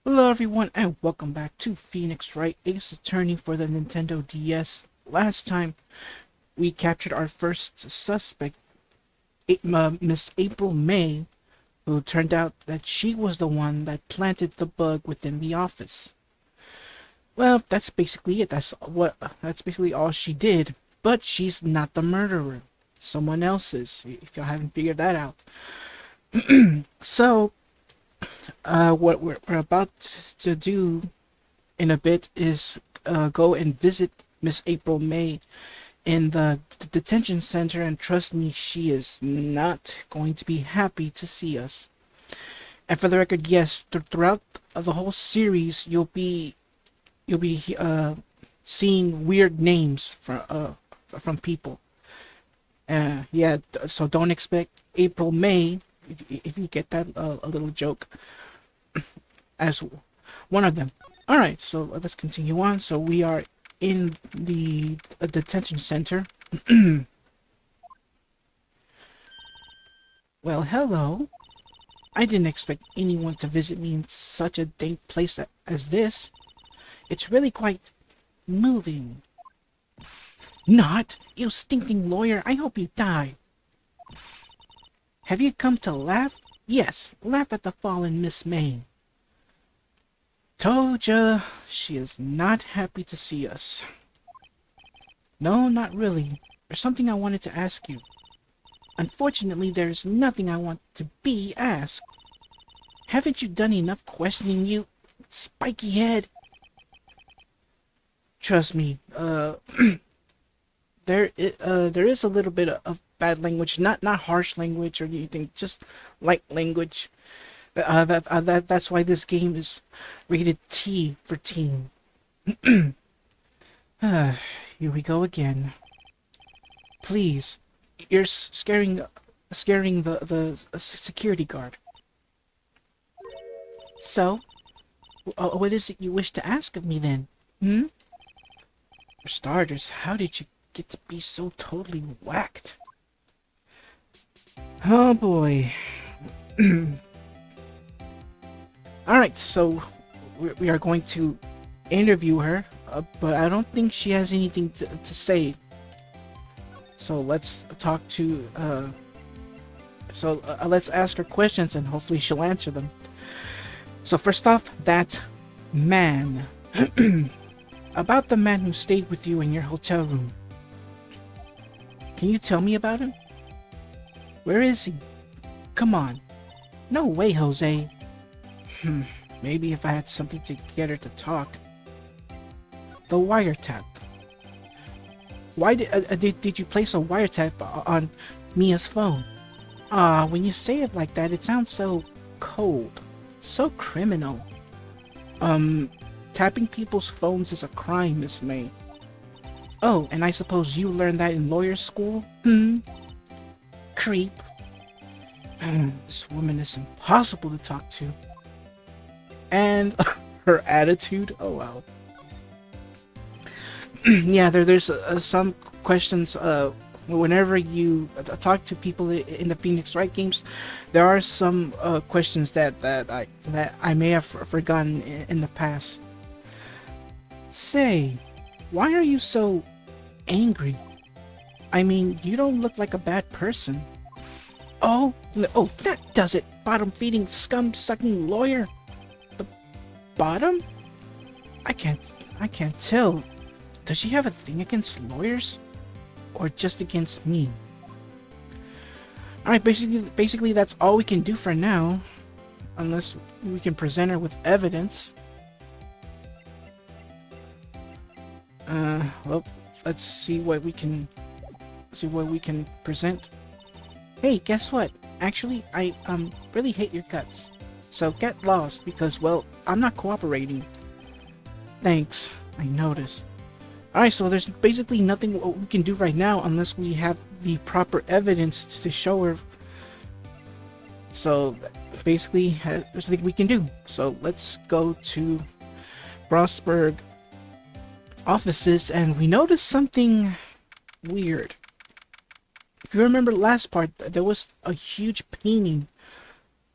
Hello everyone and welcome back to Phoenix Wright, Ace Attorney for the Nintendo DS. Last time we captured our first suspect, Miss April May, who turned out that she was the one that planted the bug within the office. Well, that's basically it. That's basically all she did. But she's not the murderer. Someone else is, if y'all haven't figured that out. So, what we're about to do in a bit is go and visit Miss April May in the detention center, and trust me, she is not going to be happy to see us. And for the record, yes, throughout the whole series, you'll be seeing weird names from people. Yeah, so don't expect April May, if you get that a little joke, as one of them. All right, so let's continue on. So we are in the detention center. Well, hello. I didn't expect anyone to visit me in such a dank place as this. It's really quite moving. Not, you stinking lawyer. I hope you die. Have you come to laugh? Yes, laugh at the fallen Miss May. Told ya, she is not happy to see us. No, not really. There's something I wanted to ask you. Unfortunately, there's nothing I want to be asked. Haven't you done enough questioning, you spiky head? Trust me, there is a little bit of bad language, not harsh language or anything, just light language. That's why this game is rated T for teen. Here we go again. Please, you're scaring the security guard. So, what is it you wish to ask of me then? Hmm? For starters, how did you get to be so totally whacked? Oh boy. Alright, so we are going to interview her, but I don't think she has anything to say. So let's talk to, let's ask her questions and hopefully she'll answer them. So first off, that man. About the man who stayed with you in your hotel room. Can you tell me about him? Where is he? Come on. No way, Jose. Maybe if I had something to get her to talk. The wiretap. Why did you place a wiretap on Mia's phone? When you say it like that, it sounds so cold. So criminal. Tapping people's phones is a crime, Miss May. Oh, and I suppose you learned that in lawyer school? Creep. This woman is impossible to talk to. And her attitude, oh wow. Yeah, there's some questions, whenever you talk to people in the Phoenix Wright games, there are some questions that I may have forgotten in the past. Say, why are you so angry? I mean, you don't look like a bad person. Oh, that does it, bottom-feeding, scum-sucking lawyer. The bottom? I can't tell. Does she have a thing against lawyers? Or just against me? Alright, basically that's all we can do for now. Unless we can present her with evidence. Well, let's see what we can present. Hey, guess what? Actually, I really hate your guts. So get lost because, well, I'm not cooperating. Thanks, I noticed. Alright, so there's basically nothing we can do right now unless we have the proper evidence to show her. So basically, there's nothing we can do. So let's go to Brosberg offices, and we noticed something weird. If you remember the last part, there was a huge painting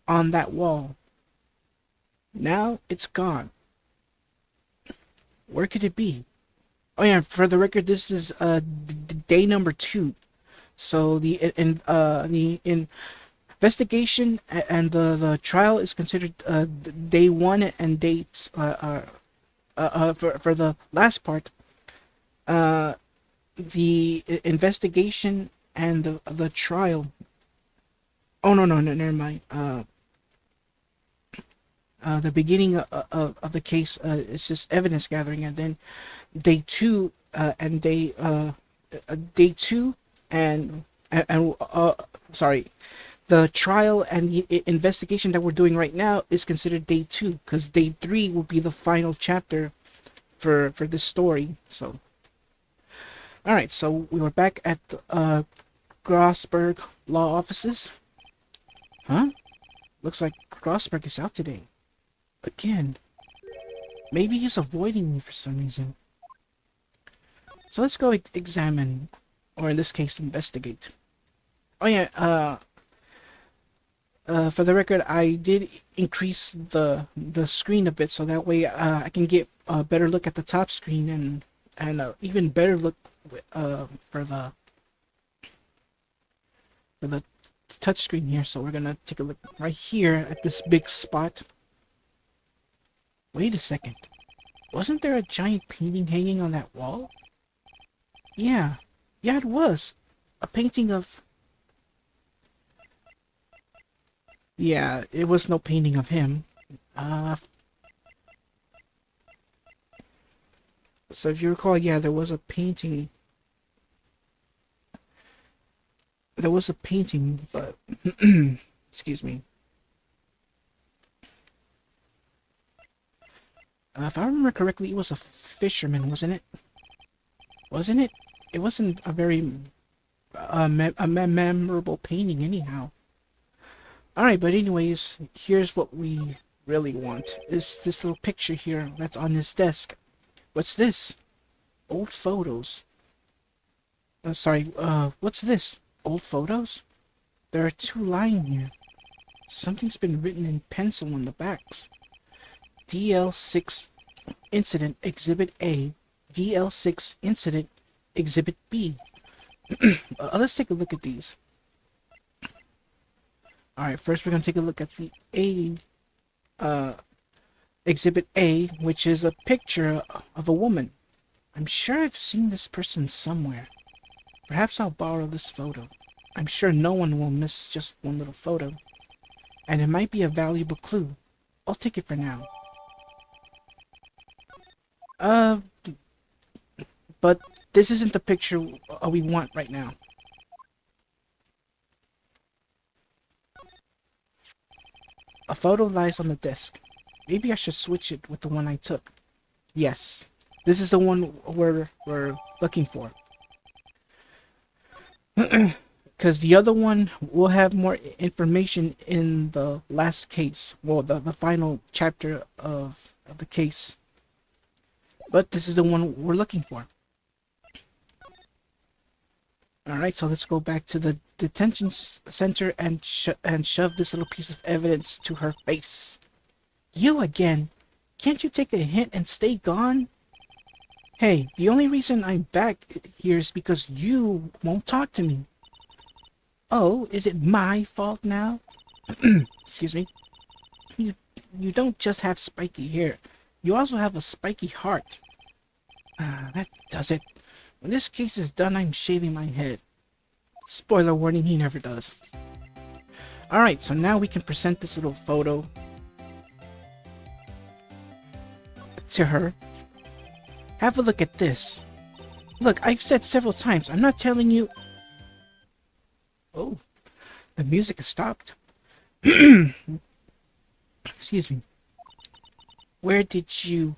on that wall. Now it's gone. Where could it be? Oh yeah, for the record, this is day number 2. So the investigation and the trial is considered day 1, and day for the last part, the investigation and the trial. Oh no, never mind. The beginning of the case is just evidence gathering, and then day 2 and day 2 and sorry, the trial and the investigation that we're doing right now is considered day 2, because day 3 will be the final chapter for this story. So, all right, so we were back at the Grossberg law offices. Huh? Looks like Grossberg is out today. Again. Maybe he's avoiding me for some reason. So let's go examine, or in this case, investigate. Oh yeah, for the record, I did increase the screen a bit, so that way I can get a better look at the top screen, and even better look for the touch screen here. So we're gonna take a look right here at this big spot. Wait a second. Wasn't there a giant painting hanging on that wall? Yeah. Yeah, it was. A painting of... Yeah, it was no painting of him. So if you recall, yeah, there was a painting. There was a painting, but... excuse me. If I remember correctly, it was a fisherman, wasn't it? Wasn't it? It wasn't a very memorable painting anyhow. Alright, but anyways, here's what we really want. Is this little picture here that's on his desk. What's this? Old photos. What's this? Old photos? There are 2 lying here. Something's been written in pencil on the backs. DL6 Incident Exhibit A, DL6 Incident Exhibit B. Let's take a look at these. Alright, first we're going to take a look at the Exhibit A, which is a picture of a woman. I'm sure I've seen this person somewhere. Perhaps I'll borrow this photo. I'm sure no one will miss just one little photo. And it might be a valuable clue. I'll take it for now. But this isn't the picture we want right now. A photo lies on the desk. Maybe I should switch it with the one I took. Yes, this is the one we're looking for. Because the other one will have more information in the last case. Well, the final chapter of the case. But this is the one we're looking for. Alright, so let's go back to the detention center and shove this little piece of evidence to her face. You again? Can't you take a hint and stay gone? Hey, the only reason I'm back here is because you won't talk to me. Oh, is it my fault now? Excuse me. You don't just have spiky hair. You also have a spiky heart. That does it. When this case is done, I'm shaving my head. Spoiler warning, he never does. Alright, so now we can present this little photo to her. Have a look at this. Look, I've said several times, I'm not telling you... Oh, the music has stopped. Excuse me. Where did you...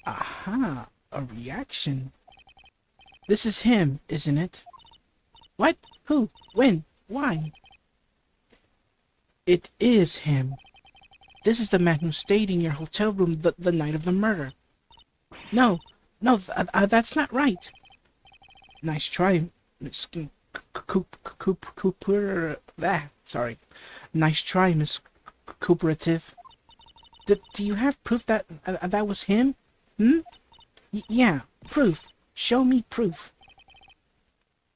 Aha, a reaction. This is him, isn't it? What? Who? When? Why? It is him. This is the man who stayed in your hotel room the night of the murder. No, that's not right. Nice try, Miss Cooper. Sorry. Nice try, Miss Cooperative. Do you have proof that that was him? Hmm? Yeah, proof. Show me proof.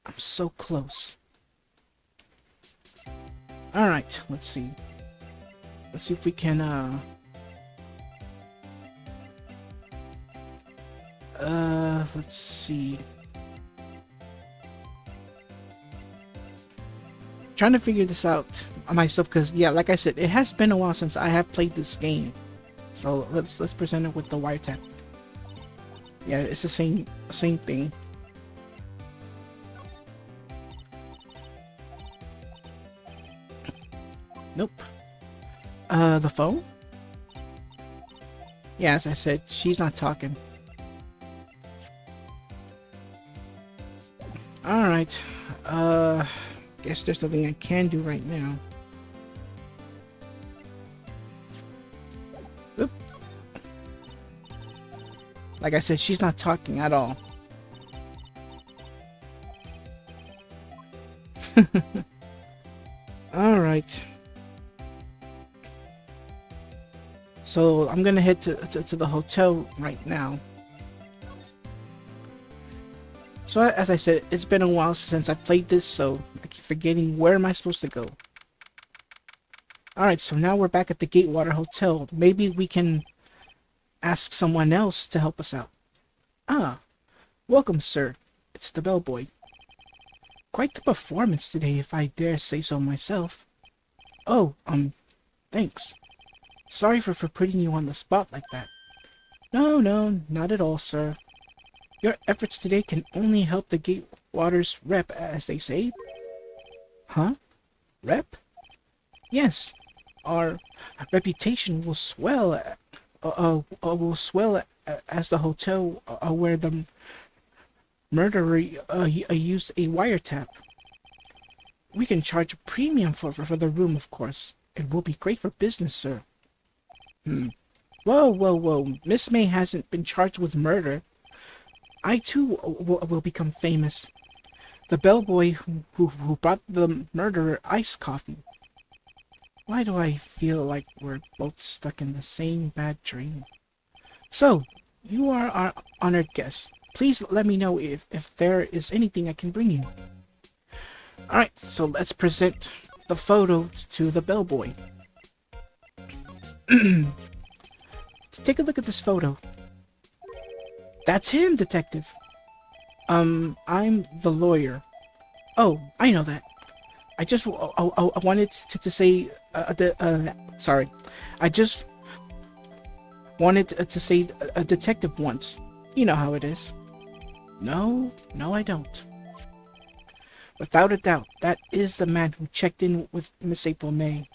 I'm so close. Alright, let's see. Let's see if we can, let's see. Trying to figure this out myself, because, yeah, like I said, it has been a while since I have played this game. So, let's present it with the wiretap. Yeah, it's the same thing. Nope. The phone? Yeah, as I said, she's not talking. Alright. Guess there's nothing I can do right now. Oop. Like I said, she's not talking at all. Alright. So I'm gonna head to the hotel right now. So as I said, it's been a while since I played this, so I keep forgetting where am I supposed to go. Alright, so now we're back at the Gatewater Hotel. Maybe we can ask someone else to help us out. Ah, welcome sir. It's the bellboy. Quite the performance today, if I dare say so myself. Oh, thanks. Sorry for putting you on the spot like that. No, not at all, sir. Your efforts today can only help the Gatewater's rep, as they say. Huh? Rep? Yes. Our reputation will swell, as the hotel where the murderer used a wiretap. We can charge a premium for the room, of course. It will be great for business, sir. Whoa. Miss May hasn't been charged with murder. I too will become famous. The bellboy who brought the murderer iced coffee. Why do I feel like we're both stuck in the same bad dream? So, you are our honored guest. Please let me know if there is anything I can bring you. Alright, so let's present the photo to the bellboy. Take a look at this photo. That's him, detective. I'm the lawyer. Oh, I know that. I just I wanted to say sorry. I just wanted to say a detective once. You know how it is. No, I don't. Without a doubt, that is the man who checked in with Miss April May.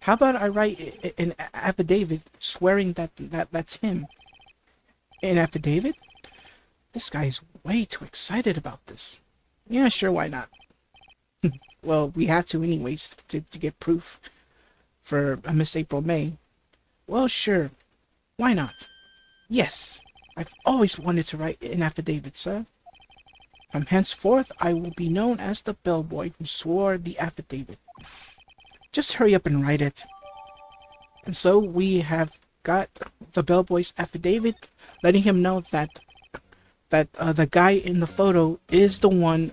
How about I write an affidavit swearing that's him? An affidavit? This guy's way too excited about this. Yeah, sure, why not? Well, we have to anyways to get proof for Miss April May. Well, sure. Why not? Yes, I've always wanted to write an affidavit, sir. From henceforth, I will be known as the bellboy who swore the affidavit. Just hurry up and write it. And so we have got the bellboy's affidavit, letting him know that the guy in the photo is the one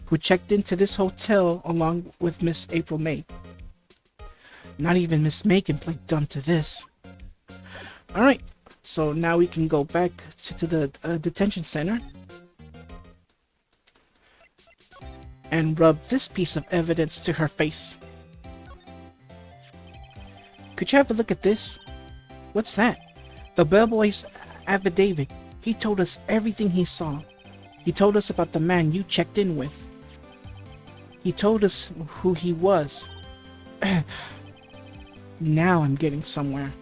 who checked into this hotel along with Miss April May. Not even Miss May can play dumb to this. Alright, so now we can go back to the detention center and rub this piece of evidence to her face. Could you have a look at this? What's that? The bellboy's affidavit. He told us everything he saw. He told us about the man you checked in with. He told us who he was. Now I'm getting somewhere.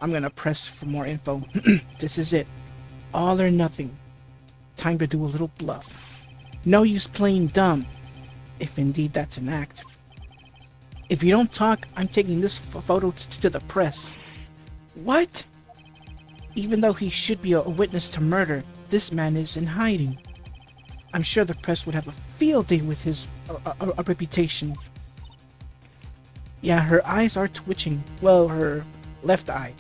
I'm gonna press for more info. This is it. All or nothing. Time to do a little bluff. No use playing dumb. If indeed that's an act. If you don't talk, I'm taking this photo to the press. What? Even though he should be a witness to murder, this man is in hiding. I'm sure the press would have a field day with his reputation. Yeah, her eyes are twitching. Well, her left eye.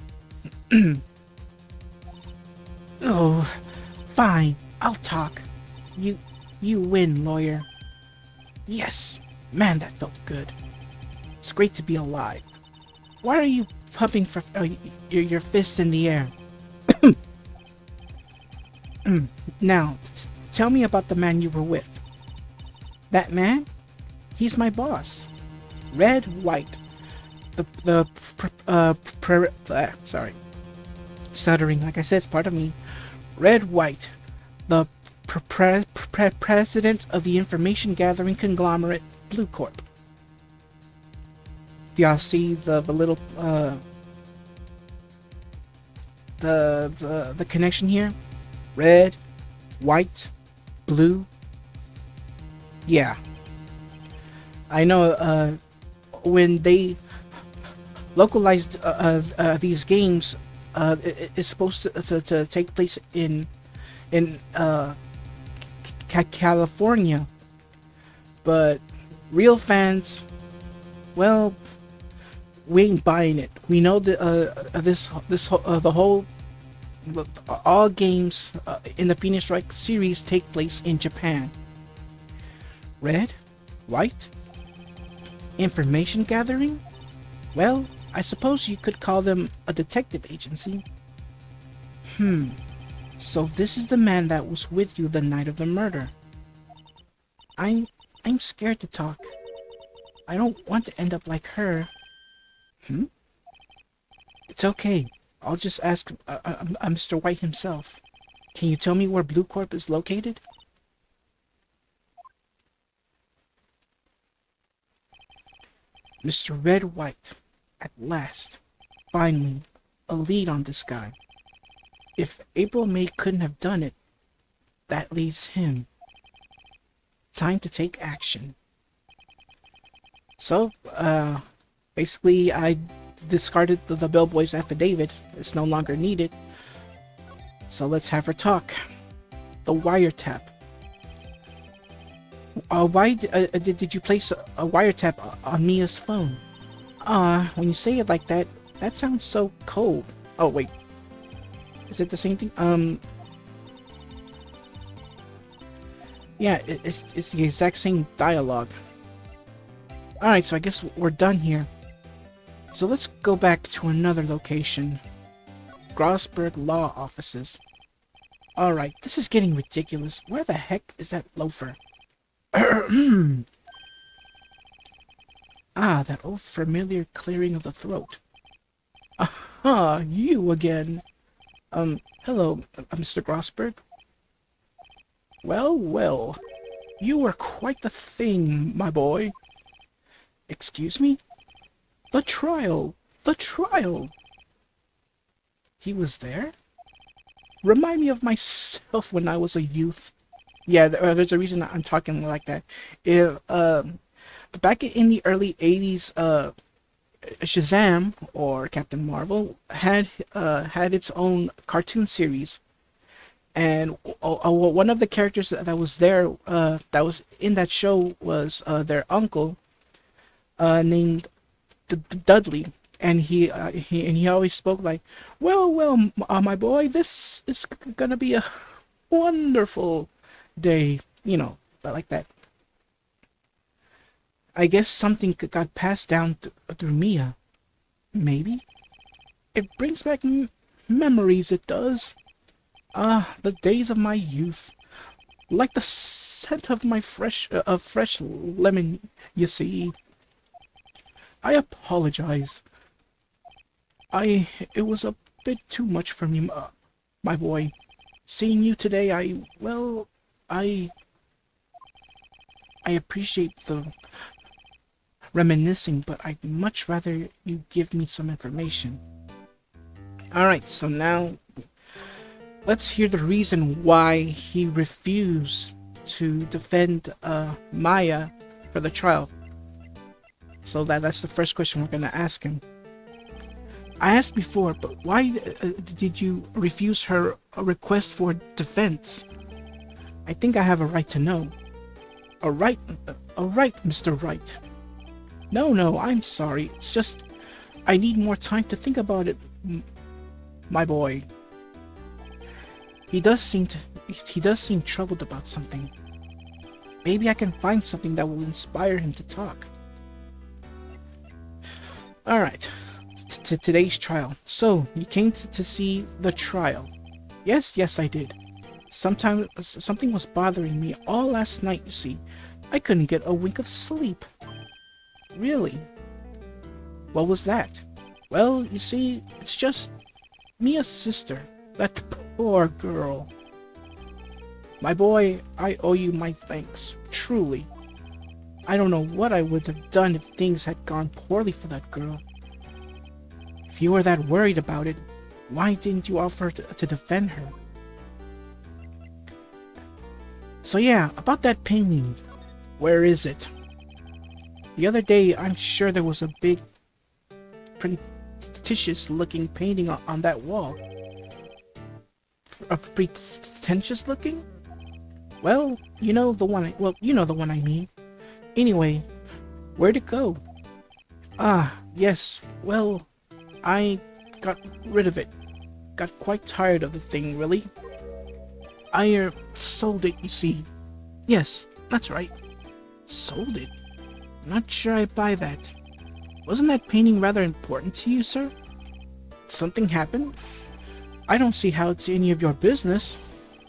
Oh, fine. I'll talk. You, you win, lawyer. Yes. Man, that felt good. It's great to be alive. Why are you pumping for your fists in the air? Now, tell me about the man you were with. That man? He's my boss. Red, White. Sorry. Stuttering, like I said, it's part of me. Red, White. The president of the information gathering conglomerate Blue Corp. Do y'all see the little the connection here? Red, white, blue. Yeah. I know when they localized these games, it's supposed to take place in California, but real fans, well, we ain't buying it. We know that the whole all games in the Phoenix Wright series take place in Japan. Red, white, information gathering. Well, I suppose you could call them a detective agency. So this is the man that was with you the night of the murder. I'm scared to talk. I don't want to end up like her. It's okay. I'll just ask Mr. White himself. Can you tell me where Blue Corp is located? Mr. Red White. At last. Finally. A lead on this guy. If April May couldn't have done it, that leaves him. Time to take action. So, basically I discarded the bellboy's affidavit. It's no longer needed. So let's have her talk. The wiretap. Why did you place a wiretap on Mia's phone? When you say it like that, that sounds so cold. Oh, wait. Is it the same thing? Yeah, it's the exact same dialogue. Alright, so I guess we're done here. So let's go back to another location. Grossberg Law Offices. Alright, this is getting ridiculous. Where the heck is that loafer? Ah, that old familiar clearing of the throat. Aha, you again. Hello, Mr. Grossberg. Well, well. You were quite the thing, my boy. Excuse me? The trial! The trial! He was there? Remind me of myself when I was a youth. Yeah, there's a reason I'm talking like that. Back in the early 80s, Shazam, or Captain Marvel, had its own cartoon series. And one of the characters that was there, that was in that show, was their uncle, named Dudley, and he always spoke like, well, my boy, this is gonna be a wonderful day, like that. I guess something got passed down through Mia. Maybe. It brings back memories, it does. The days of my youth. Like the scent of my fresh lemon, you see. I apologize. It was a bit too much for me, my boy. Seeing you today, I appreciate the reminiscing, but I'd much rather you give me some information. Alright, so now let's hear the reason why he refused to defend Maya for the trial. So that's the first question we're gonna ask him. I asked before, but why did you refuse her request for defense? I think I have a right to know. A right, Mr. Wright. No, I'm sorry. It's just I need more time to think about it, my boy. He does seem troubled about something. Maybe I can find something that will inspire him to talk. Alright, today's trial. So, you came to see the trial. Yes, I did. Something was bothering me all last night, you see. I couldn't get a wink of sleep. Really? What was that? Well, you see, it's just Mia's sister. That poor girl. My boy, I owe you my thanks. Truly. I don't know what I would have done if things had gone poorly for that girl. If you were that worried about it, why didn't you offer to defend her? So yeah, about that painting. Where is it? The other day, I'm sure there was a big, pretentious looking painting on that wall. A pretentious looking? Well, you know the one I mean. Anyway, where'd it go? Ah, yes, well, I got rid of it. Got quite tired of the thing, really. I sold it, you see. Yes, that's right. Sold it? Not sure I buy that. Wasn't that painting rather important to you, sir? Something happened? I don't see how it's any of your business.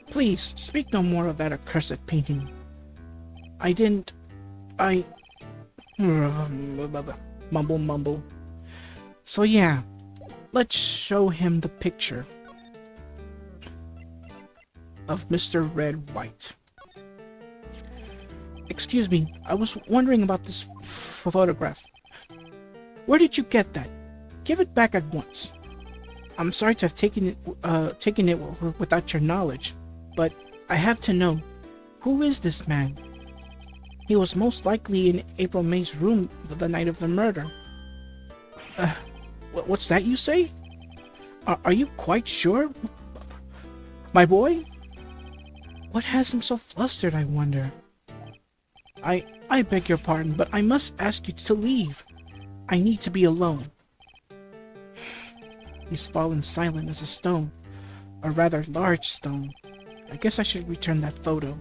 Please, speak no more of that accursed painting. I mumble. So yeah, let's show him the picture of Mr. Red White. Excuse me, I was wondering about this photograph. Where did you get that? Give it back at once. I'm sorry to have taken it without your knowledge, but I have to know, who is this man? He was most likely in April May's room the night of the murder. What's that you say? Are you quite sure? My boy? What has him so flustered, I wonder? I beg your pardon, but I must ask you to leave. I need to be alone. He's fallen silent as a stone. A rather large stone. I guess I should return that photo.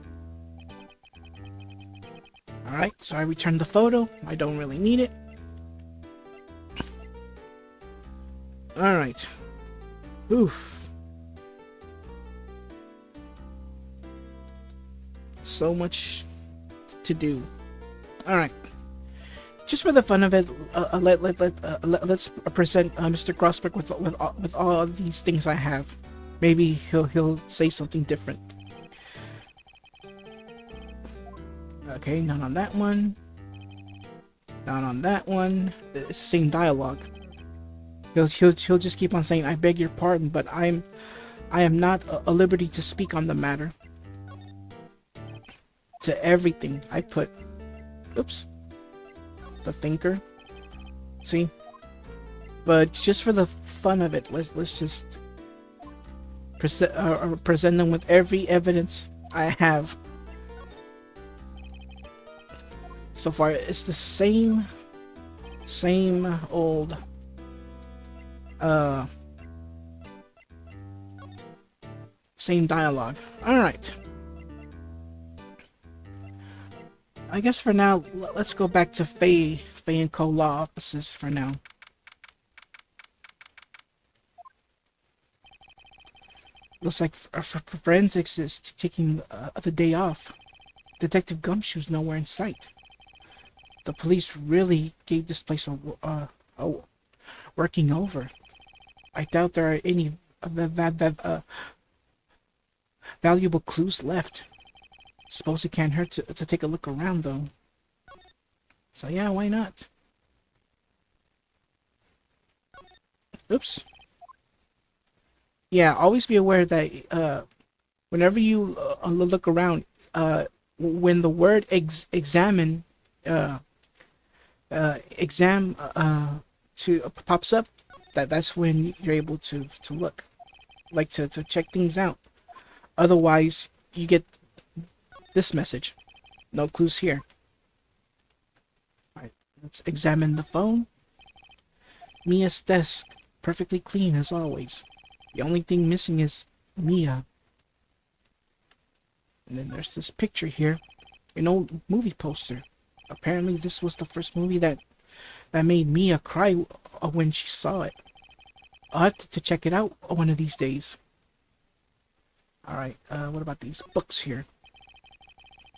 Alright, so I returned the photo. I don't really need it. Alright. Oof. So much to do. Alright. Just for the fun of it, let's present Mr. Grossberg with all of these things I have. Maybe he'll say something different. Okay, not on that one. Not on that one. It's the same dialogue. He'll just keep on saying, "I beg your pardon, but I am not a liberty to speak on the matter." To everything I put, oops, the thinker. See, but just for the fun of it, let's just present them with every evidence I have. So far, it's the same old same dialogue. All right. I guess for now, let's go back to Faye and Co. law offices for now. Looks like forensics is taking the day off. Detective Gumshoe's nowhere in sight. The police really gave this place a working over. I doubt there are any valuable clues left. Suppose it can't hurt to take a look around, though. So yeah, why not? Oops. Yeah, always be aware that whenever you look around, when the word examine pops up, that's when you're able to look, like to check things out. Otherwise, you get this message. No clues here. Alright, Let's examine the phone. Mia's desk, perfectly clean as always. The only thing missing is Mia. And then there's this picture here, an old movie poster. Apparently this was the first movie that made Mia cry when she saw it. I'll have to check it out one of these days. Alright, what about these books here?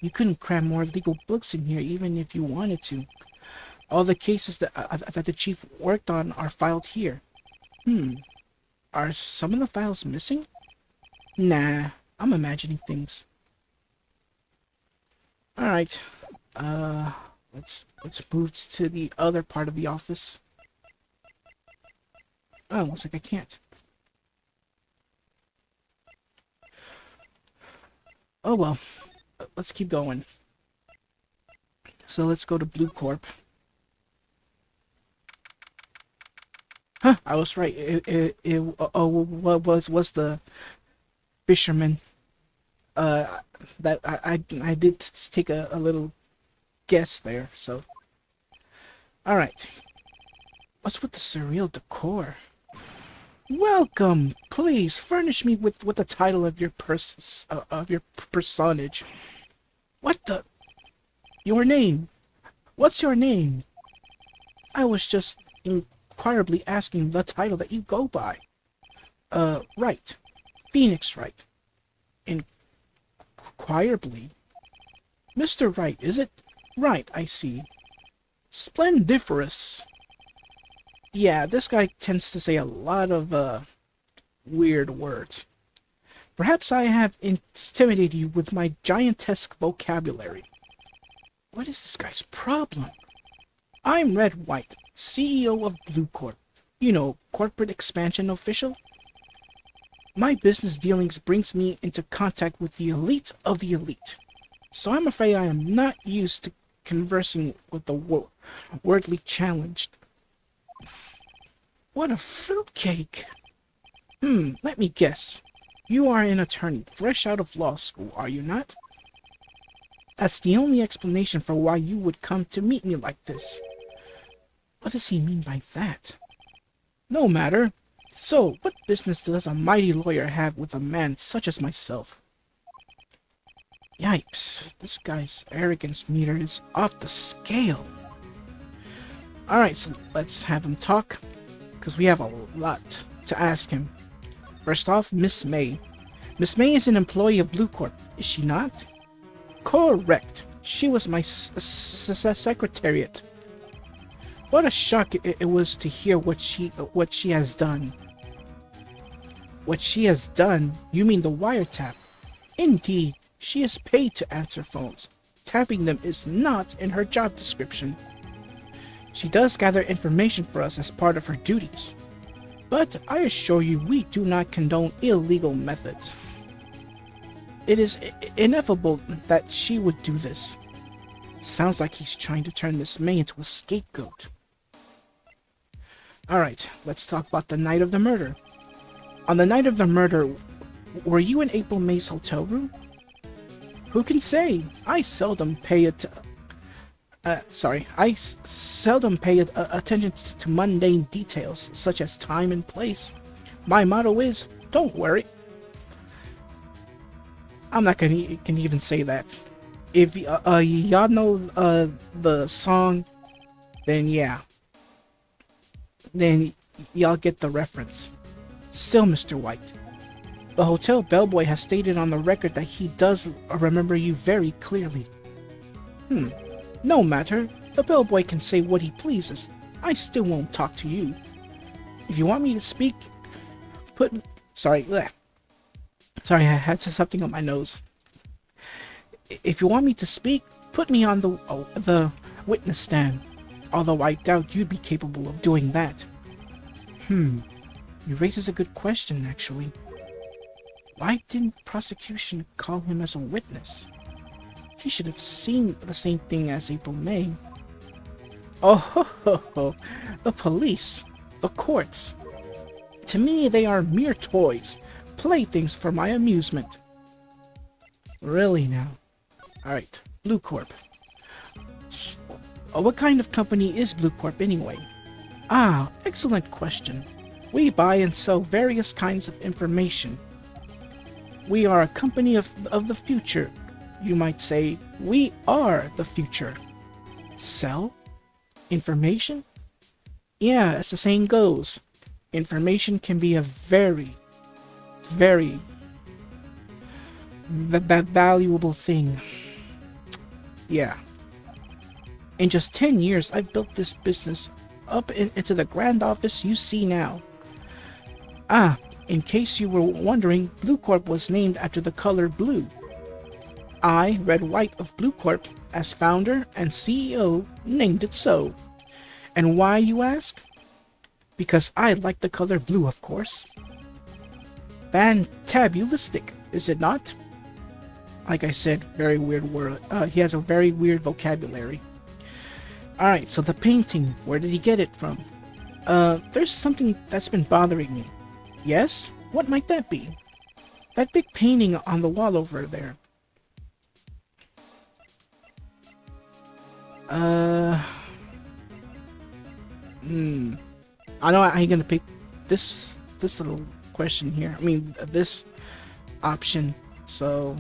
You couldn't cram more legal books in here even if you wanted to. All the cases that the chief worked on are filed here. Are some of the files missing? Nah, I'm imagining things. Alright, let's move to the other part of the office. Oh, looks like I can't. Oh well, let's keep going. So let's go to Blue Corp. Huh, I was right. What was the fisherman? That I did take a little guess there. So, all right. What's with the surreal decor? Welcome. Please furnish me with the title of your personage. What the? Your name? What's your name? I was just inquirably asking the title that you go by. Wright. Phoenix Wright. Inquirably? Mr. Wright, is it? Right, I see. Splendiferous. Yeah, this guy tends to say a lot of, weird words. Perhaps I have intimidated you with my giantesque vocabulary. What is this guy's problem? I'm Red White, CEO of Blue Corp. You know, corporate expansion official? My business dealings brings me into contact with the elite of the elite. So I'm afraid I am not used to conversing with the wordly challenged. What a fruitcake! Let me guess. You are an attorney, fresh out of law school, are you not? That's the only explanation for why you would come to meet me like this. What does he mean by that? No matter. So, what business does a mighty lawyer have with a man such as myself? Yikes, this guy's arrogance meter is off the scale. Alright, so let's have him talk, because we have a lot to ask him. First off, Miss May. Miss May is an employee of Blue Corp, is she not? Correct. She was my secretariat. What a shock it was to hear what she has done. What she has done? You mean the wiretap? Indeed, she is paid to answer phones. Tapping them is not in her job description. She does gather information for us as part of her duties. But I assure you we do not condone illegal methods. It is inevitable that she would do this. Sounds like he's trying to turn Miss May into a scapegoat. Alright, let's talk about the night of the murder. On the night of the murder, were you in April May's hotel room? Who can say? I seldom pay attention to mundane details such as time and place. My motto is, don't worry. I'm not gonna even say that. If y'all know the song, then yeah. Then y'all get the reference. Still, Mr. White, the hotel bellboy has stated on the record that he does remember you very clearly. No matter. The bellboy can say what he pleases. I still won't talk to you. If you want me to speak, Sorry, I had something on my nose. If you want me to speak, put me on the witness stand. Although I doubt you'd be capable of doing that. You raises a good question, actually. Why didn't prosecution call him as a witness? He should have seen the same thing as April May. Oh ho ho ho! The police, the courts. To me, they are mere toys, playthings for my amusement. Really now? Alright, Blue Corp. Oh, what kind of company is Blue Corp anyway? Ah, excellent question. We buy and sell various kinds of information. We are a company of the future. You might say, we are the future. Sell? Information? Yeah, as the saying goes, information can be a very, very valuable thing. Yeah. In just 10 years, I've built this business up into the grand office you see now. Ah, in case you were wondering, Blue Corp was named after the color blue. I, Wright of Blue Corp, as founder and CEO, named it so. And why, you ask? Because I like the color blue, of course. Fantabulistic, is it not? Like I said, very weird word. He has a very weird vocabulary. Alright, so the painting, where did he get it from? There's something that's been bothering me. Yes? What might that be? That big painting on the wall over there. I know I'm gonna pick this little question here. I mean, this option. So,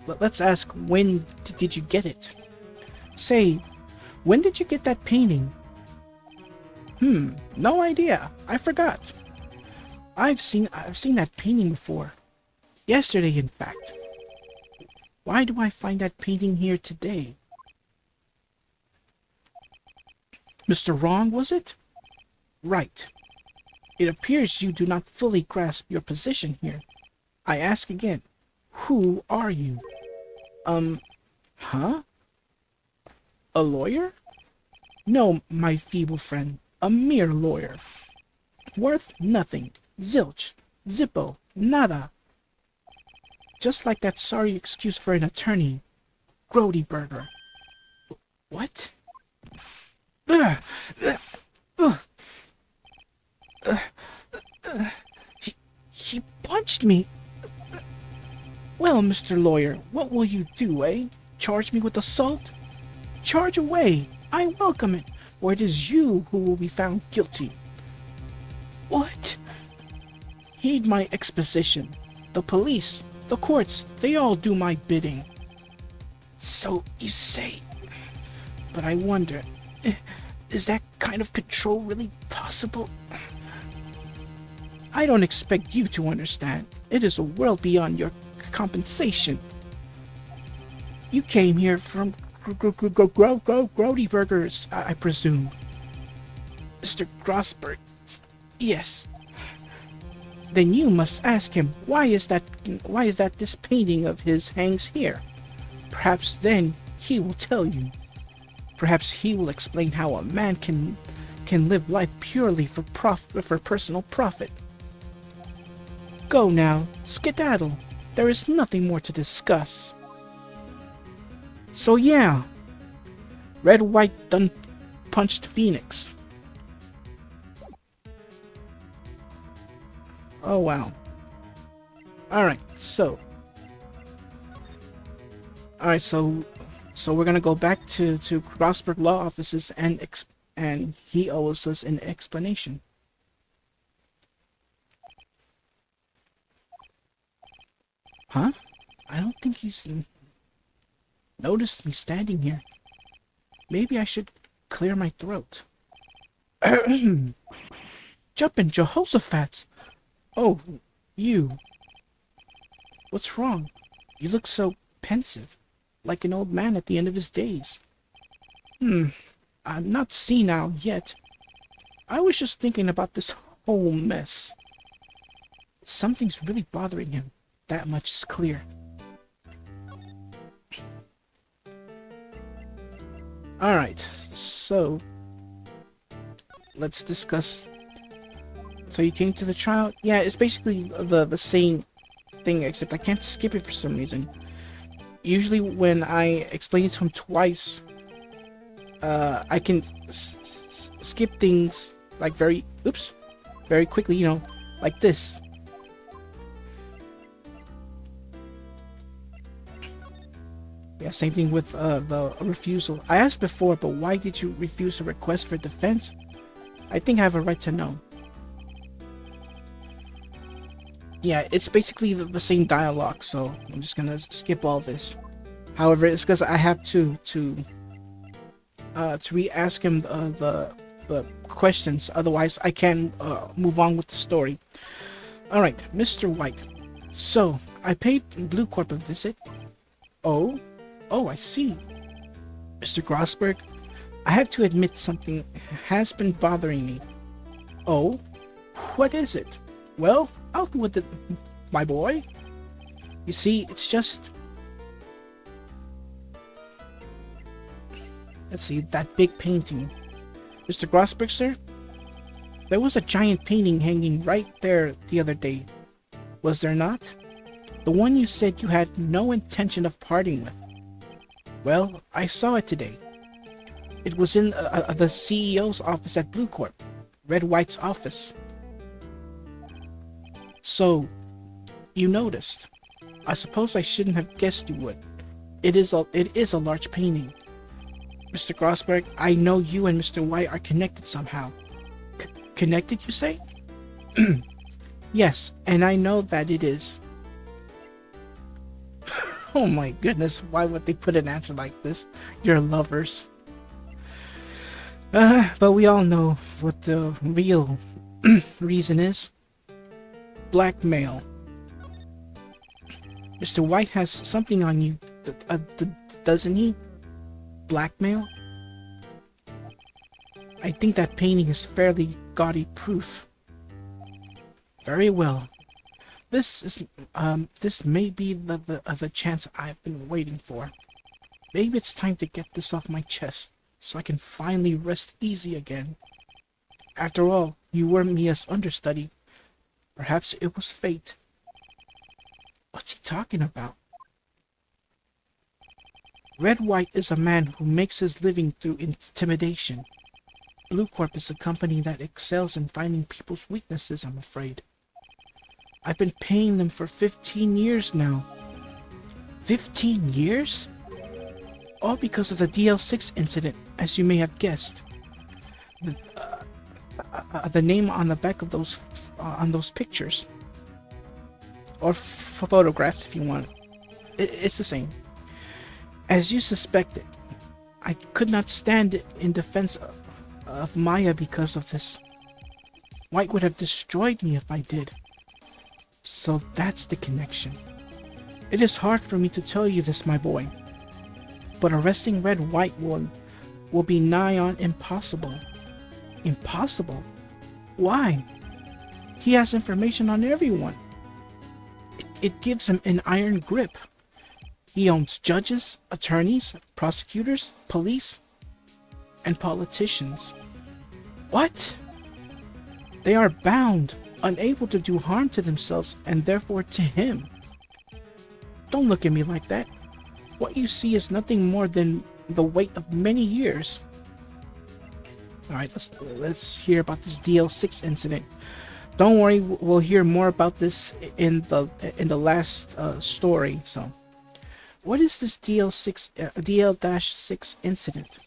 let's ask, when did you get it? Say, when did you get that painting? No idea. I forgot. I've seen that painting before. Yesterday, in fact. Why do I find that painting here today? Mr. Wrong, was it? Right. It appears you do not fully grasp your position here. I ask again, who are you? Huh? A lawyer? No, my feeble friend, a mere lawyer. Worth nothing. Zilch. Zippo. Nada. Just like that sorry excuse for an attorney. Grody Burger. What? He punched me. Well, Mr. Lawyer, what will you do, eh? Charge me with assault? Charge away. I welcome it, or it is you who will be found guilty. What? Heed my exposition. The police, the courts, they all do my bidding. So you say. But I wonder, is that kind of control really possible? I don't expect you to understand. It is a world beyond your compensation. You came here from Grody Burgers, I presume. Mr. Grossberg. Yes. Then you must ask him, why is that this painting of his hangs here? Perhaps then he will tell you. Perhaps he will explain how a man can live life purely for personal profit. Go now, skedaddle. There is nothing more to discuss. So yeah, Wright done punched Phoenix. Oh wow. Alright, so we're gonna go back to Grossberg Law Offices and he owes us an explanation. Huh? I don't think he's noticed me standing here. Maybe I should clear my throat. Jumpin' Jehoshaphat! Oh, you. What's wrong? You look so pensive, like an old man at the end of his days. I'm not senile yet. I was just thinking about this whole mess. Something's really bothering him. That much is clear. Alright, so let's discuss. So you came to the trial? Yeah, it's basically the same thing, except I can't skip it for some reason. Usually when I explain it to him twice, I can skip things like very quickly, you know, like this. Yeah, same thing with the refusal. I asked before, but why did you refuse a request for defense? I think I have a right to know. Yeah, it's basically the same dialogue, so I'm just gonna skip all this. However, it's because I have to re-ask him the questions. Otherwise, I can't move on with the story. All right, Mr. White. So I paid Blue Corp a visit. Oh, I see. Mr. Grossberg, I have to admit something has been bothering me. Oh, what is it? Well, out with it, my boy. You see, it's just... Let's see, that big painting. Mr. Grossberg, sir? There was a giant painting hanging right there the other day. Was there not? The one you said you had no intention of parting with. Well, I saw it today. It was in the CEO's office at Blue Corp, Red White's office. So, you noticed. I suppose I shouldn't have guessed you would. It is a large painting. Mr. Grossberg, I know you and Mr. White are connected somehow. Connected, you say? Yes, and I know that it is. Oh my goodness, why would they put an answer like this? You're lovers. But we all know what the real reason is. Blackmail. Mr. White has something on you, doesn't he? Blackmail? I think that painting is fairly gaudy proof. Very well. This may be the chance I've been waiting for. Maybe it's time to get this off my chest, so I can finally rest easy again. After all, you were Mia's understudy. Perhaps it was fate. What's he talking about? Red White is a man who makes his living through intimidation. Blue Corp is a company that excels in finding people's weaknesses, I'm afraid. I've been paying them for 15 years now. 15 years? All because of the DL6 incident, as you may have guessed. The name on the back of those on those pictures, or photographs if you want. It's the same. As you suspected, I could not stand it in defense of Maya because of this. White would have destroyed me if I did. So that's the connection. It is hard for me to tell you this, my boy, but arresting Red White will be nigh on impossible. Impossible? Why? He has information on everyone. It gives him an iron grip. He owns judges, attorneys, prosecutors, police, and politicians. What? They are bound, unable to do harm to themselves and therefore to him. Don't look at me like that. What you see is nothing more than the weight of many years. Alright, let's hear about this DL6 incident. Don't worry, we'll hear more about this in the last story. So, what is this DL-6 incident?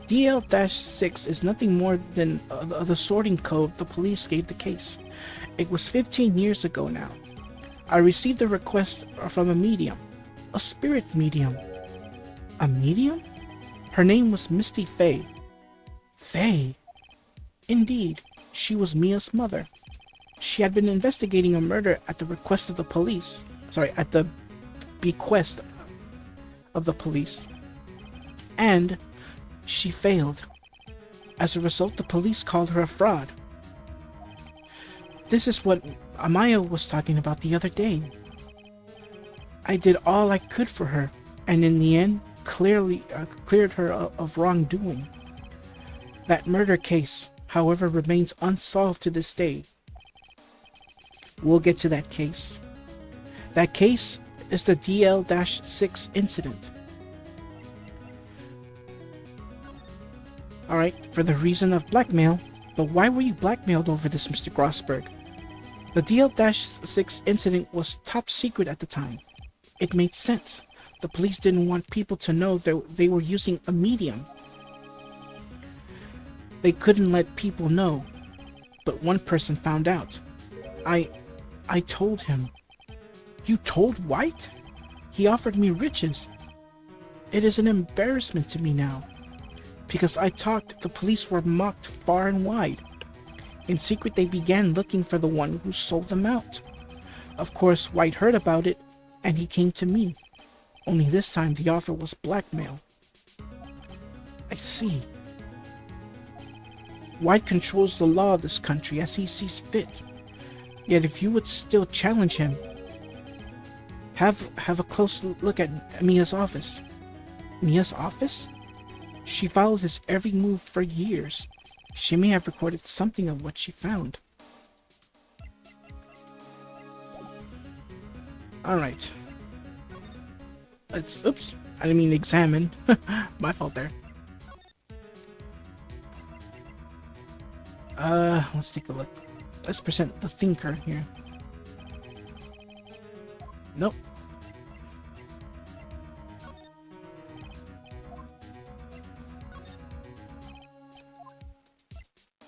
DL-6 is nothing more than the sorting code the police gave the case. It was 15 years ago now. I received a request from a medium, a spirit medium. A medium? Her name was Misty Faye. Faye? Indeed, she was Mia's mother. She had been investigating a murder at the request of the police. At the bequest of the police. And she failed. As a result, the police called her a fraud. This is what Amaya was talking about the other day. I did all I could for her, and in the end, cleared her of wrongdoing. That murder case, however, remains unsolved to this day. We'll get to that case. That case is the DL-6 incident. Alright, for the reason of blackmail. But why were you blackmailed over this, Mr. Grossberg? The DL-6 incident was top secret at the time. It made sense. The police didn't want people to know that they were using a medium. They couldn't let people know, but one person found out. I told him. You told Wright? He offered me riches. It is an embarrassment to me now. Because I talked, the police were mocked far and wide. In secret, they began looking for the one who sold them out. Of course, Wright heard about it, and he came to me. Only this time, the offer was blackmail. I see. Wright controls the law of this country as he sees fit. Yet if you would still challenge him, have a close look at Mia's office. Mia's office? She follows his every move for years. She may have recorded something of what she found. Alright. Oops, I didn't mean examine. My fault there. Let's take a look. Let's present the thinker here. Nope.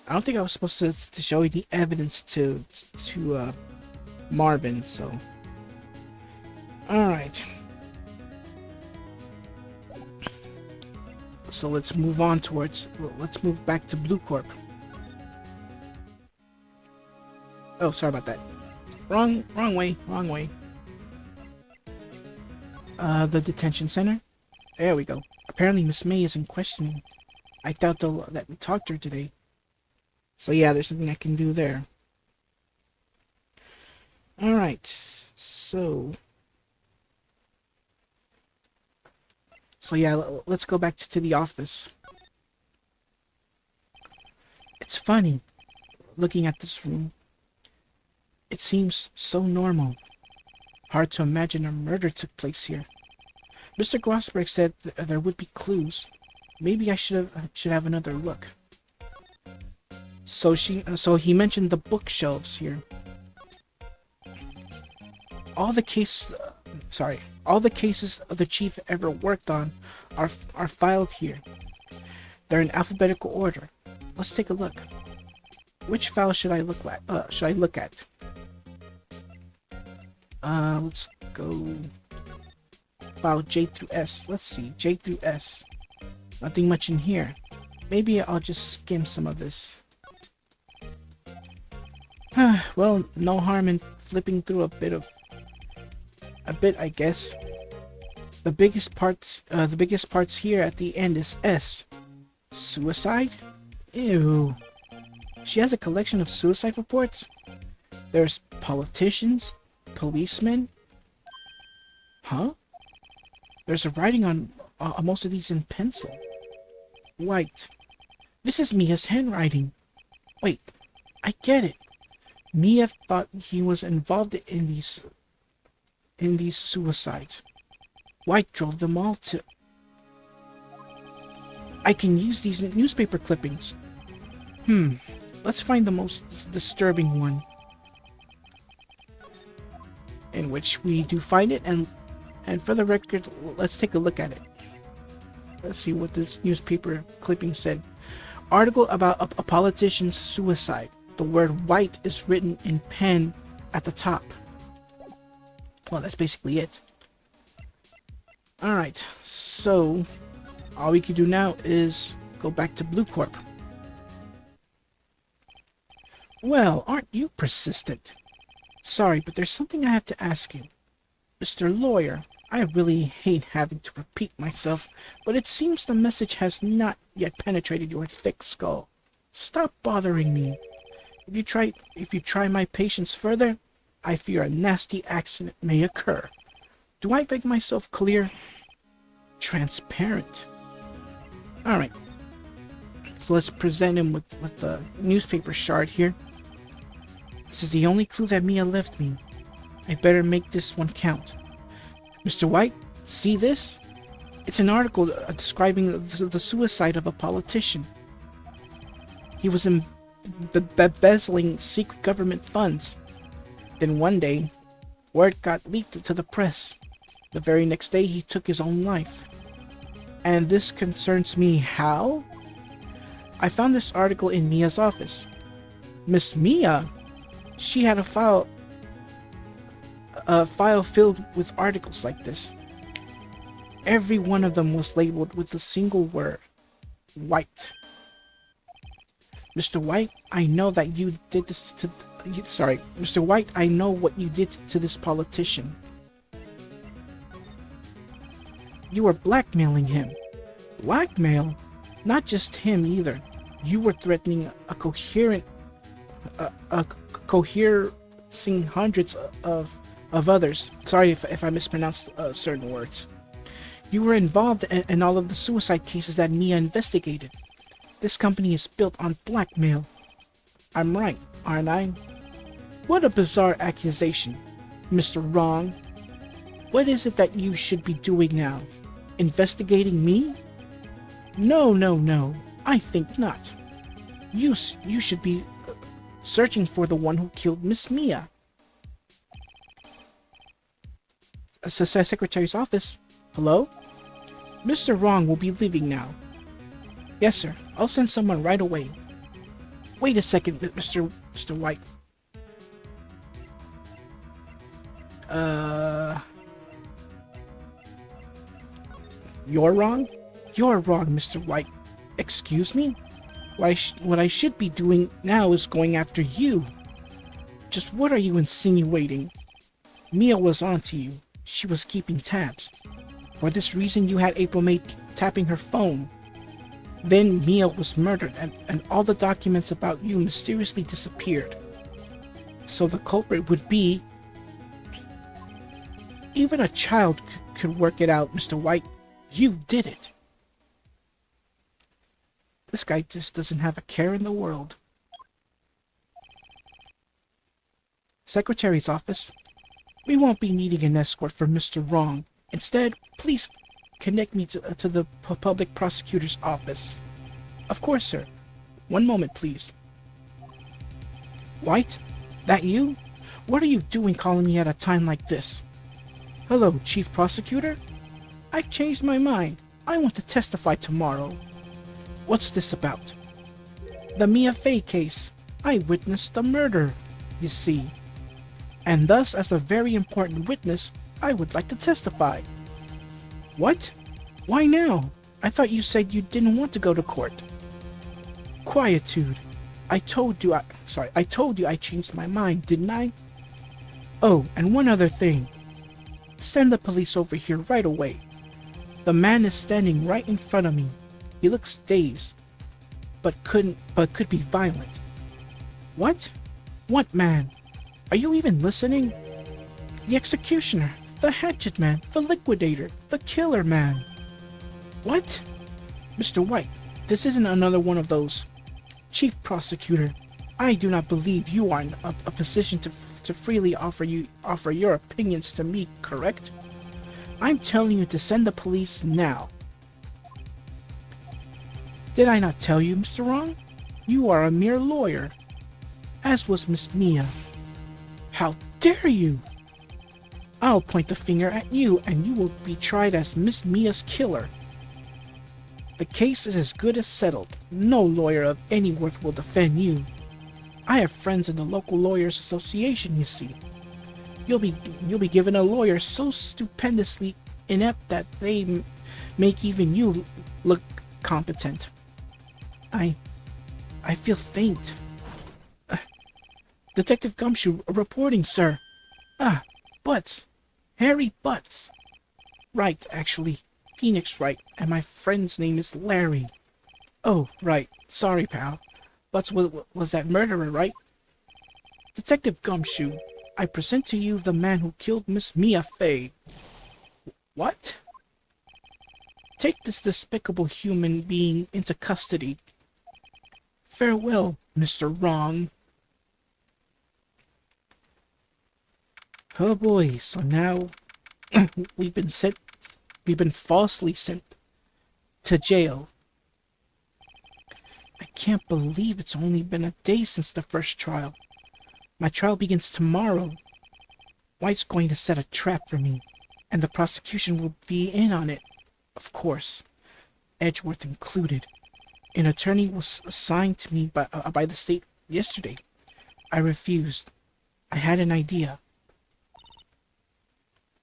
I don't think I was supposed to show you the evidence to Marvin, so. Alright. So let's move on let's move back to Blue Corp. Oh, sorry about that. Wrong way. The detention center. There we go. Apparently Miss May is in questioning. I doubt they'll let me talk to her today. So yeah, there's something I can do there. Alright, so yeah, let's go back to the office. It's funny, looking at this room. It seems so normal. Hard to imagine a murder took place here. Mr. Grossberg said there would be clues. Maybe I should have another look. So he mentioned the bookshelves here. All the cases the chief ever worked on are filed here. They're in alphabetical order. Let's take a look. Which file should I look at? Let's go file J through S. Let's see, J through S. Nothing much in here. Maybe I'll just skim some of this. Well, no harm in flipping through a bit, I guess. The biggest parts here at the end is S. Suicide? Ew. She has a collection of suicide reports. There's politicians, policemen. Huh? There's a writing on most of these in pencil. White. This is Mia's handwriting. Wait, I get it. Mia thought he was involved in these suicides. White drove them all to... I can use these newspaper clippings. Let's find the most disturbing one. In which we do find it, and for the record, let's take a look at it. Let's see what this newspaper clipping said. Article about a politician's suicide. The word white is written in pen at the top. Well, that's basically it. Alright, so all we can do now is go back to Blue Corp. Well, aren't you persistent? Sorry, but there's something I have to ask you. Mr. Lawyer, I really hate having to repeat myself, but it seems the message has not yet penetrated your thick skull. Stop bothering me. If you try my patience further, I fear a nasty accident may occur. Do I make myself clear? Transparent. Alright. So let's present him with the newspaper shard here. This is the only clue that Mia left me. I better make this one count. Mr. White, see this? It's an article describing the suicide of a politician. He was embezzling secret government funds. Then one day, word got leaked to the press. The very next day, he took his own life. And this concerns me how? I found this article in Mia's office. Miss Mia? She had a file filled with articles like this. Every one of them was labeled with a single word. White. Mr. White, I know that you did this to... Sorry, Mr. White, I know what you did to this politician. You were blackmailing him. Blackmail? Not just him either. You were threatening a coherencing hundreds of others. Sorry if I mispronounced certain words. You were involved in all of the suicide cases that Mia investigated. This company is built on blackmail. I'm right, aren't I? What a bizarre accusation, Mr. Wrong. What is it that you should be doing now? Investigating me? No, I think not. You should be searching for the one who killed Miss Mia. Secretary's office. Hello? Mr. Wrong will be leaving now. Yes, sir. I'll send someone right away. Wait a second, Mr. White. You're wrong? You're wrong, Mr. White. Excuse me? What I should be doing now is going after you. Just what are you insinuating? Mia was onto you. She was keeping tabs. For this reason, you had April May tapping her phone. Then Mia was murdered, and all the documents about you mysteriously disappeared. So the culprit would be... Even a child could work it out, Mr. White. You did it. This guy just doesn't have a care in the world. Secretary's office. We won't be needing an escort for Mr. Wrong. Instead, please connect me to the public prosecutor's office. Of course, sir. One moment, please. White? That you? What are you doing calling me at a time like this? Hello, Chief Prosecutor? I've changed my mind. I want to testify tomorrow. What's this about? The Mia Fey case. I witnessed the murder, you see. And thus, as a very important witness, I would like to testify. What? Why now? I thought you said you didn't want to go to court. Quietude. I told you I changed my mind, didn't I? Oh, and one other thing. Send the police over here right away. The man is standing right in front of me. He looks dazed, but could be violent. What? What man? Are you even listening? The executioner, the hatchet man, the liquidator, the killer man. What? Mr. White, this isn't another one of those. Chief Prosecutor, I do not believe you are in a position to freely offer your opinions to me, correct? I'm telling you to send the police now. Did I not tell you, Mr. Wrong? You are a mere lawyer, as was Miss Mia. How dare you! I'll point the finger at you, and you will be tried as Miss Mia's killer. The case is as good as settled. No lawyer of any worth will defend you. I have friends in the local lawyers association, you see. You'll be given a lawyer so stupendously inept that they make even you look competent. I feel faint. Detective Gumshoe reporting, sir. Butts. Harry Butts. Right, actually. Phoenix Wright, and my friend's name is Larry. Oh, right. Sorry, pal. Butts was that murderer, right? Detective Gumshoe, I present to you the man who killed Miss Mia Fey. What? Take this despicable human being into custody. Farewell, Mr. Wrong. Oh boy, so now we've been falsely sent to jail. I can't believe it's only been a day since the first trial. My trial begins tomorrow. White's going to set a trap for me. And the prosecution will be in on it, of course, Edgeworth included. An attorney was assigned to me by the state yesterday. I refused. I had an idea.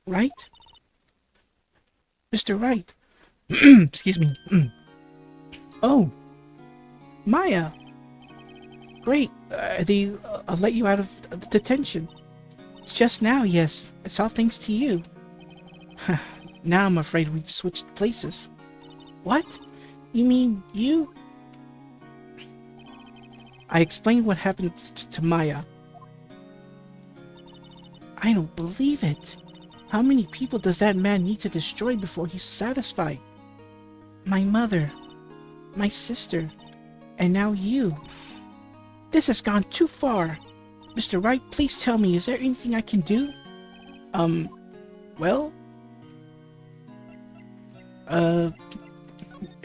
Wright? Mr. Wright. Excuse me. Oh, Maya. Great. They let you out of detention. Just now, yes. It's all thanks to you. Now I'm afraid we've switched places. What? You mean you? I explained what happened to Maya. I don't believe it. How many people does that man need to destroy before he's satisfied? My mother, my sister, and now you. This has gone too far. Mr. Wright, please tell me, is there anything I can do? Well?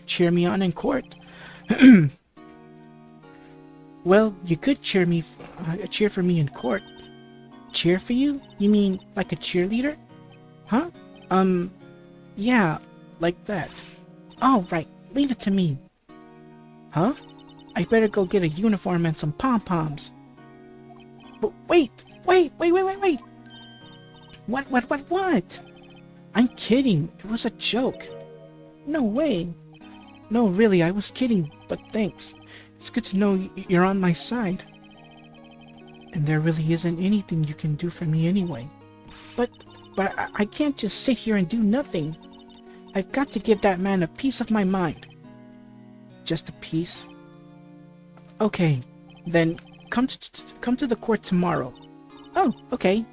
Cheer me on in court. Well, you could cheer for me in court. Cheer for you? You mean like a cheerleader? Huh? Yeah, like that. Oh, right. Leave it to me. Huh? I better go get a uniform and some pom-poms. But wait! What? I'm kidding. It was a joke. No way. No, really, I was kidding, but thanks. It's good to know you're on my side. And there really isn't anything you can do for me anyway. But I can't just sit here and do nothing. I've got to give that man a piece of my mind. Just a piece? Okay, then come to the court tomorrow. Oh, okay.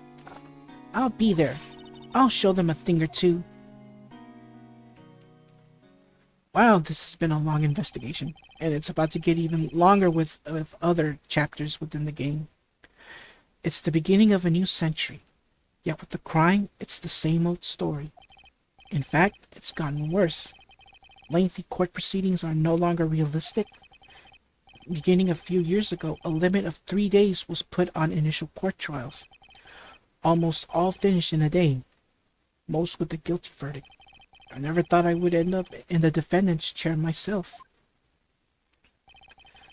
I'll be there. I'll show them a thing or two. Wow, this has been a long investigation, and it's about to get even longer with other chapters within the game. It's the beginning of a new century, yet with the crime, it's the same old story. In fact, it's gotten worse. Lengthy court proceedings are no longer realistic. Beginning a few years ago, a limit of 3 days was put on initial court trials. Almost all finished in a day, most with a guilty verdict. I never thought I would end up in the defendant's chair myself.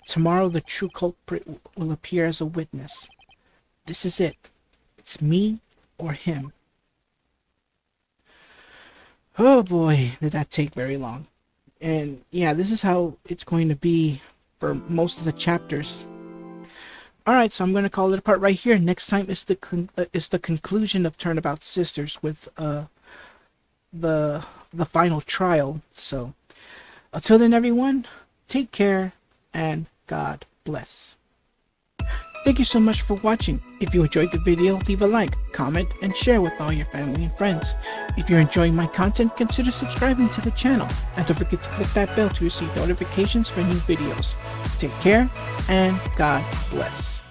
Tomorrow the true culprit will appear as a witness. This is it. It's me or him. Oh boy, did that take very long. And yeah, this is how it's going to be for most of the chapters. Alright, so I'm going to call it a part right here. Next time is the conclusion of Turnabout Sisters with the final trial. So until then, everyone, take care and God bless. Thank you so much for watching. If you enjoyed the video, leave a like, comment, and share with all your family and friends. If you're enjoying my content, consider subscribing to the channel. And don't forget to click that bell to receive notifications for new videos. Take care, and God bless.